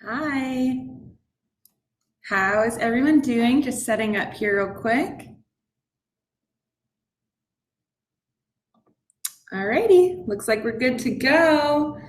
Hi, how is everyone doing? Just setting up here real quick. Alrighty, looks like we're good to go.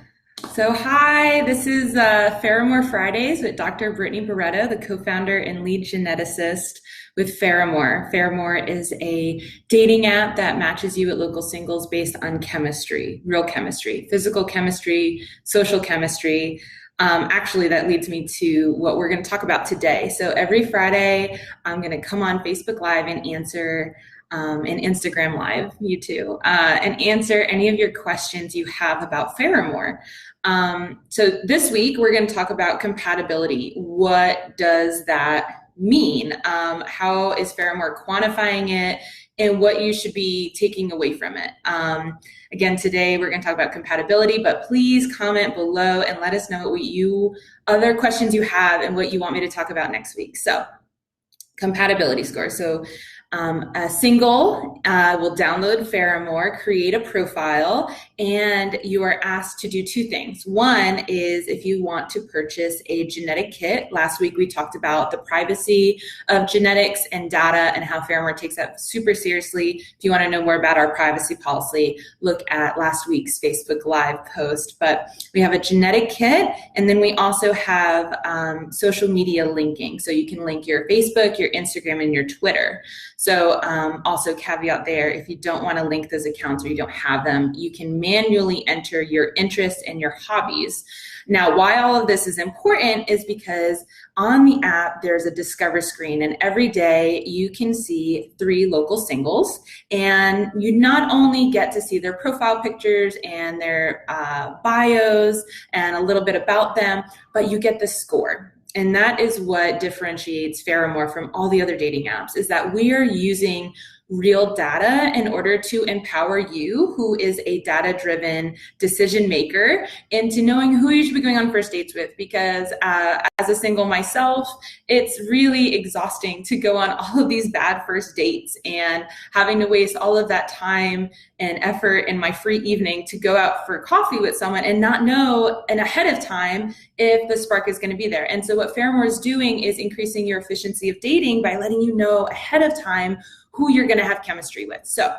So hi, this is Pheramor Fridays with Dr. Brittany Barreto, the co-founder and lead geneticist with Pheramor. Pheramor is a dating app that matches you with local singles based on chemistry, real chemistry, physical chemistry, social chemistry. Actually, that leads me to what we're going to talk about today. So every Friday, I'm going to come on Facebook Live and answer and Instagram Live, you too, and answer any of your questions you have about Pheramor. So this week we're going to talk about compatibility. What does that mean? How is Pheramor quantifying it? And what you should be taking away from it. Again, today we're going to talk about compatibility, but please comment below and let us know what other questions you have and what you want me to talk about next week. So, compatibility score. So a single will download Pheramor, create a profile, and you are asked to do two things. One is if you want to purchase a genetic kit. Last week we talked about the privacy of genetics and data and how Pheramor takes that super seriously. If you want to know more about our privacy policy, look at last week's Facebook Live post. But we have a genetic kit, and then we also have social media linking. So you can link your Facebook, your Instagram, and your Twitter. So also caveat there, if you don't want to link those accounts or you don't have them, you can manually enter your interests and your hobbies. Now, why all of this is important is because on the app, there's a discover screen, and every day you can see 3 local singles, and you not only get to see their profile pictures and their bios and a little bit about them, but you get the score. And that is what differentiates Pheramor from all the other dating apps, is that we are using real data in order to empower you, who is a data-driven decision maker, into knowing who you should be going on first dates with. Because as a single myself, it's really exhausting to go on all of these bad first dates and having to waste all of that time and effort in my free evening to go out for coffee with someone and not know and ahead of time if the spark is going to be there. And so what Pheramor is doing is increasing your efficiency of dating by letting you know ahead of time who you're going to have chemistry with. So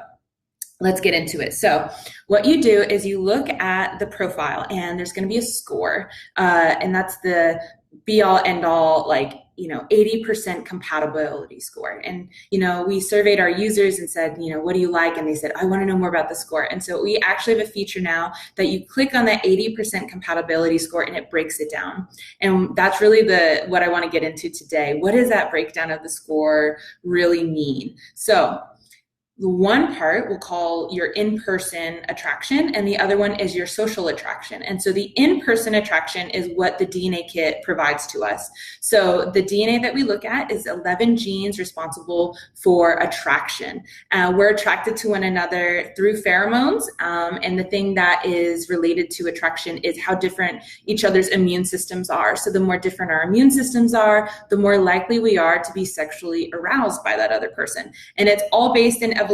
let's get into it. So what you do is you look at the profile, and there's going to be a score, and that's the be all end all, 80% compatibility score. And, we surveyed our users and said, what do you like? And they said, I want to know more about the score. And so we actually have a feature now that you click on that 80% compatibility score and it breaks it down. And that's really what I want to get into today. What does that breakdown of the score really mean? So the one part we'll call your in-person attraction, and the other one is your social attraction. And so the in-person attraction is what the DNA kit provides to us. So the DNA that we look at is 11 genes responsible for attraction. We're attracted to one another through pheromones, and the thing that is related to attraction is how different each other's immune systems are. So the more different our immune systems are, the more likely we are to be sexually aroused by that other person. And it's all based in evolution.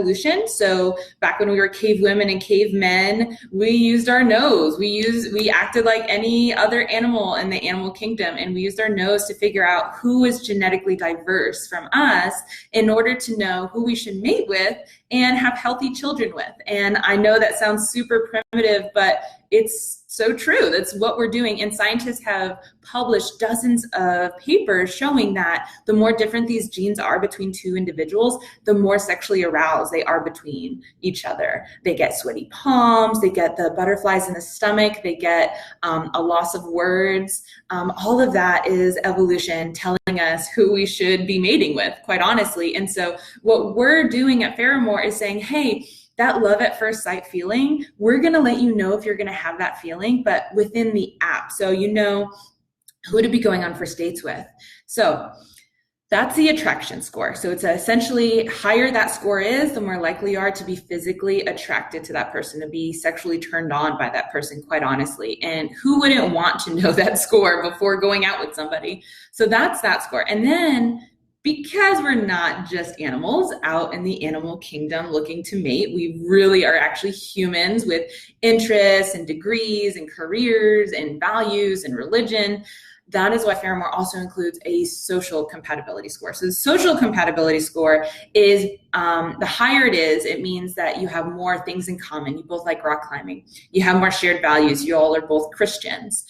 So back when we were cave women and cavemen, we used our nose. We acted like any other animal in the animal kingdom, and we used our nose to figure out who is genetically diverse from us in order to know who we should mate with and have healthy children with. And I know that sounds super primitive, but it's so true. That's what we're doing. And scientists have published dozens of papers showing that the more different these genes are between two individuals, the more sexually aroused they are between each other. They get sweaty palms, they get the butterflies in the stomach, they get a loss of words. All of that is evolution telling us who we should be mating with, quite honestly. And so what we're doing at Pheramor is saying, hey, that love at first sight feeling, we're going to let you know if you're going to have that feeling, but within the app. So you know who to be going on first dates with. So that's the attraction score. So it's essentially higher that score is, the more likely you are to be physically attracted to that person, to be sexually turned on by that person, quite honestly. And who wouldn't want to know that score before going out with somebody? So that's that score. And then because we're not just animals out in the animal kingdom looking to mate, we really are actually humans with interests and degrees and careers and values and religion. that is why Pheramor also includes a social compatibility score. So the social compatibility score is the higher it is, it means that you have more things in common. You both like rock climbing. You have more shared values. You all are both Christians.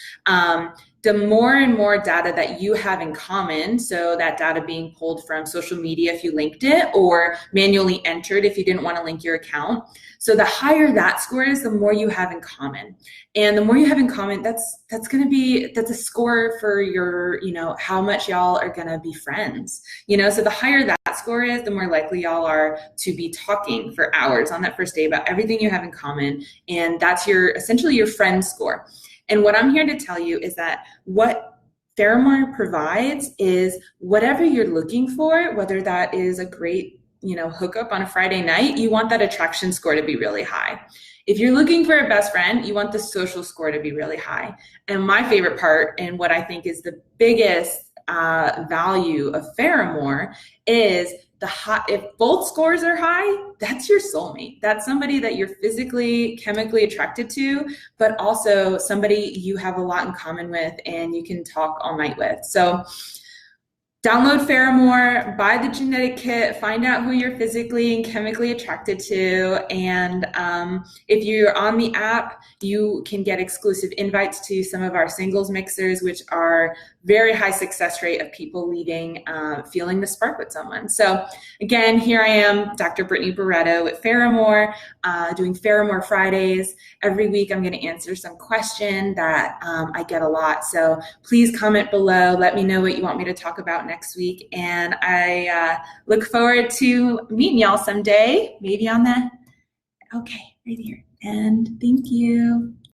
The more and more data that you have in common, so that data being pulled from social media if you linked it, or manually entered if you didn't want to link your account. So the higher that score is, the more you have in common. And the more you have in common, that's a score for your, how much y'all are gonna be friends. So the higher that score is, the more likely y'all are to be talking for hours on that first day about everything you have in common. And that's essentially your friend score. And what I'm here to tell you is that what Pheramor provides is whatever you're looking for, whether that is a great, hookup on a Friday night, you want that attraction score to be really high. If you're looking for a best friend, you want the social score to be really high. And my favorite part, and what I think is the biggest value of Pheramor, is if both scores are high, that's your soulmate. That's somebody that you're physically, chemically attracted to, but also somebody you have a lot in common with and you can talk all night with. So download Pheramor, buy the genetic kit, find out who you're physically and chemically attracted to. And if you're on the app, you can get exclusive invites to some of our singles mixers, which are very high success rate of people leaving feeling the spark with someone. So again, here I am, Dr. Brittany Barretto at Pheramor, doing Pheramor Fridays. Every week I'm going to answer some question that I get a lot. So please comment below. Let me know what you want me to talk about next week. And I look forward to meeting y'all someday, maybe on the, okay, right here. And thank you.